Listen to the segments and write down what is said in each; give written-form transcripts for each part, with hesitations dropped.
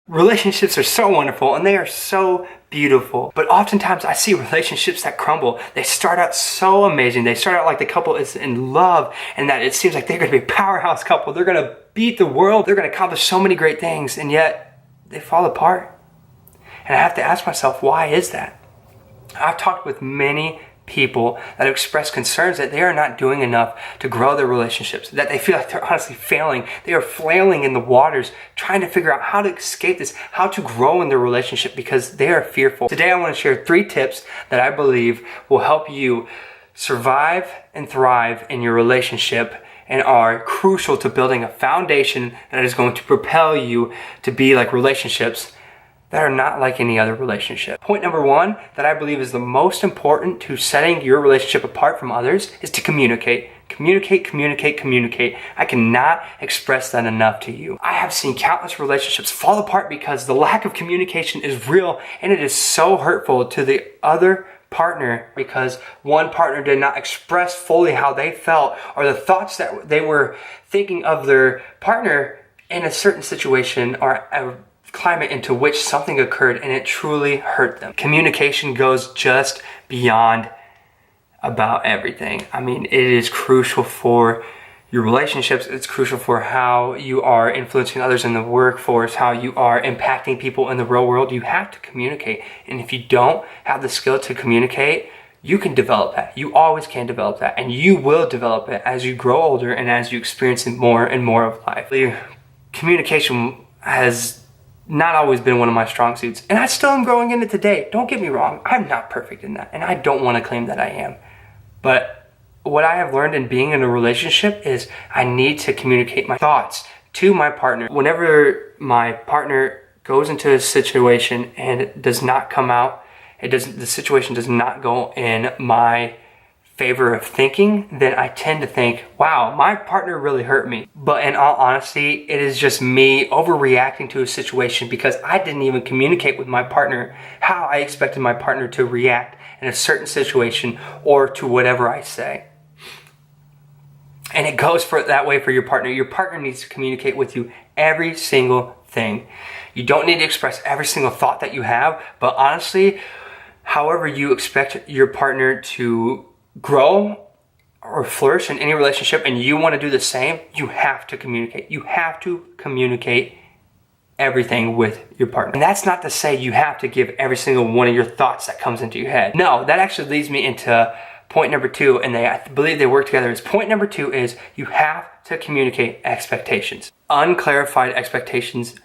Relationships are so wonderful and they are so beautiful, but oftentimes I see relationships that crumble. They start out so amazing. They start out like the couple is in love and that it seems like they're going to be a powerhouse couple. They're going to beat the world. They're going to accomplish so many great things, and yet they fall apart. And I have to ask myself, why is that? I've talked with many people that have expressed concerns that they are not doing enough to grow their relationships, that they feel like they're honestly failing. They are flailing in the waters, trying to figure out how to escape this, how to grow in their relationship because they are fearful. Today I want to share 3 tips that I believe will help you survive and thrive in your relationship and are crucial to building a foundation that is going to propel you to be like relationships that are not like any other relationship. Point number 1 that I believe is the most important to setting your relationship apart from others is to communicate. Communicate. I cannot express that enough to you. I have seen countless relationships fall apart because the lack of communication is real, and it is so hurtful to the other partner because one partner did not express fully how they felt or the thoughts that they were thinking of their partner in a certain situation or a climate into which something occurred and it truly hurt them. Communication goes just beyond about everything. I mean, it is crucial for your relationships. It's crucial for how you are influencing others in the workforce, how you are impacting people in the real world. You have to communicate. And if you don't have the skill to communicate, you can develop that. You always can develop that. And you will develop it as you grow older and as you experience more and more of life. Communication has not always been one of my strong suits, and I still am growing in it today. Don't get me wrong, I'm not perfect in that, and I don't want to claim that I am. But what I have learned in being in a relationship is I need to communicate my thoughts to my partner. Whenever my partner goes into a situation and it does not come out, the situation does not go in my favor of thinking, then I tend to think, wow, my partner really hurt me. But in all honesty, it is just me overreacting to a situation because I didn't even communicate with my partner how I expected my partner to react in a certain situation or to whatever I say. And it goes that way for your partner. Your partner needs to communicate with you every single thing. You don't need to express every single thought that you have, but honestly, however you expect your partner to grow or flourish in any relationship and you want to do the same, you have to communicate. You have to communicate everything with your partner. And that's not to say you have to give every single one of your thoughts that comes into your head. No, that actually leads me into point number 2, and I believe they work together. Point number 2 is you have to communicate expectations. Unclarified expectations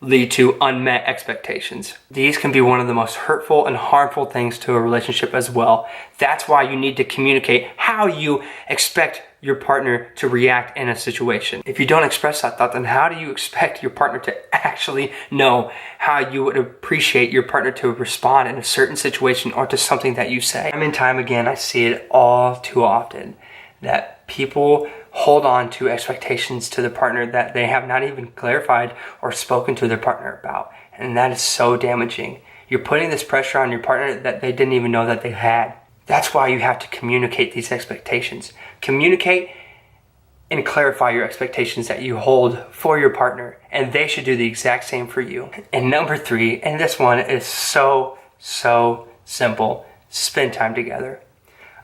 lead to unmet expectations. These can be one of the most hurtful and harmful things to a relationship as well. That's why you need to communicate how you expect your partner to react in a situation. If you don't express that thought, then how do you expect your partner to actually know how you would appreciate your partner to respond in a certain situation or to something that you say? Time and time again, I see it all too often that people hold on to expectations to the partner that they have not even clarified or spoken to their partner about. And that is so damaging. You're putting this pressure on your partner that they didn't even know that they had. That's why you have to communicate these expectations. Communicate and clarify your expectations that you hold for your partner, and they should do the exact same for you. And number 3, and this one is so simple, spend time together.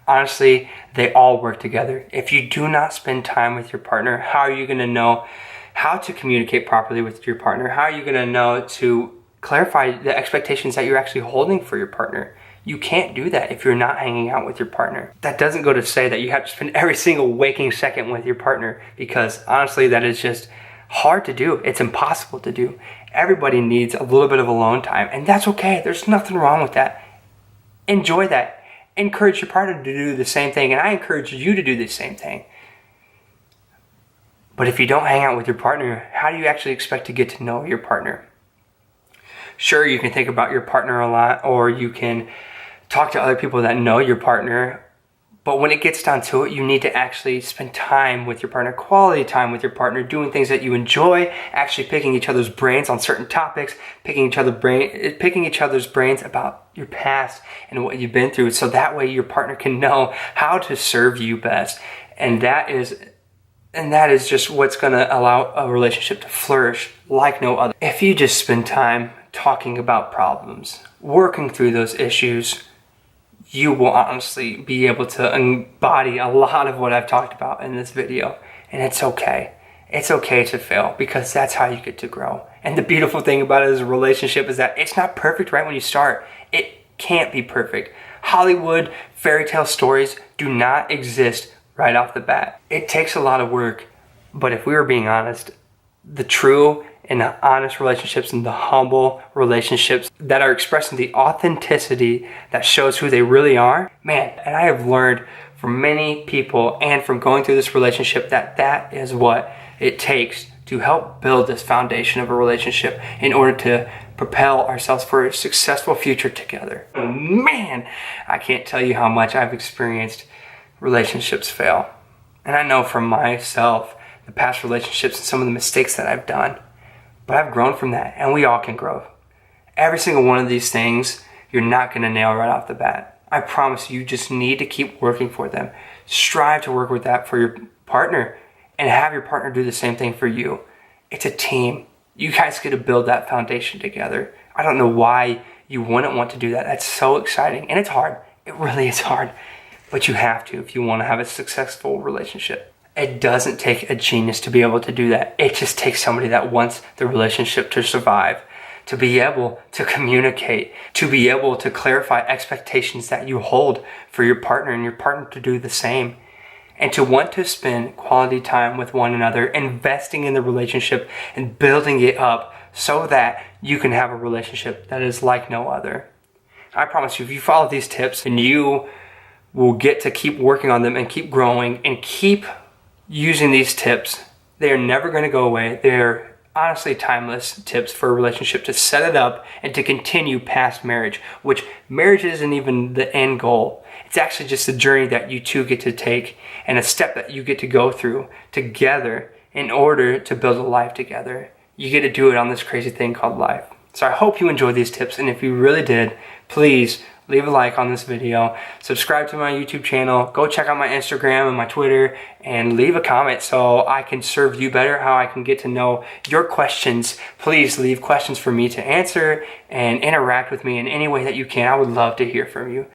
Honestly, they all work together. If you do not spend time with your partner, how are you going to know how to communicate properly with your partner? How are you going to know to clarify the expectations that you're actually holding for your partner? You can't do that if you're not hanging out with your partner. That doesn't go to say that you have to spend every single waking second with your partner, because honestly, that is just hard to do. It's impossible to do. Everybody needs a little bit of alone time, and that's okay. There's nothing wrong with that. Enjoy that. Encourage your partner to do the same thing, and I encourage you to do the same thing. But if you don't hang out with your partner, how do you actually expect to get to know your partner? Sure, you can think about your partner a lot, or you can talk to other people that know your partner, but when it gets down to it, you need to actually spend time with your partner, quality time with your partner, doing things that you enjoy, actually picking each other's brains on certain topics, picking each other's brains about your past and what you've been through, so that way your partner can know how to serve you best. And that is And that is just what's going to allow a relationship to flourish like no other. If you just spend time talking about problems, working through those issues, you will honestly be able to embody a lot of what I've talked about in this video. And it's okay. It's okay to fail, because that's how you get to grow. And the beautiful thing about it as a relationship is that it's not perfect right when you start. It can't be perfect. Hollywood fairy tale stories do not exist right off the bat. It takes a lot of work, but if we were being honest, the true and the honest relationships and the humble relationships that are expressing the authenticity that shows who they really are, man, and I have learned from many people and from going through this relationship that that is what it takes to help build this foundation of a relationship in order to propel ourselves for a successful future together. Man, I can't tell you how much I've experienced relationships fail. And I know from myself, the past relationships and some of the mistakes that I've done, but I've grown from that, and we all can grow. Every single one of these things, you're not going to nail right off the bat. I promise you just need to keep working for them. Strive to work with that for your partner, and have your partner do the same thing for you. It's a team. You guys get to build that foundation together. I don't know why you wouldn't want to do that. That's so exciting, and it's hard. It really is hard. But you have to if you want to have a successful relationship. It doesn't take a genius to be able to do that. It just takes somebody that wants the relationship to survive, to be able to communicate, to be able to clarify expectations that you hold for your partner and your partner to do the same, and to want to spend quality time with one another, investing in the relationship and building it up so that you can have a relationship that is like no other. I promise you, if you follow these tips, and you will get to keep working on them and keep growing and keep using these tips. They are never going to go away. They're honestly timeless tips for a relationship to set it up and to continue past marriage, which marriage isn't even the end goal. It's actually just a journey that you two get to take and a step that you get to go through together in order to build a life together. You get to do it on this crazy thing called life. So I hope you enjoyed these tips, and if you really did, please leave a like on this video, subscribe to my YouTube channel, go check out my Instagram and my Twitter, and leave a comment so I can serve you better, how I can get to know your questions. Please leave questions for me to answer and interact with me in any way that you can. I would love to hear from you.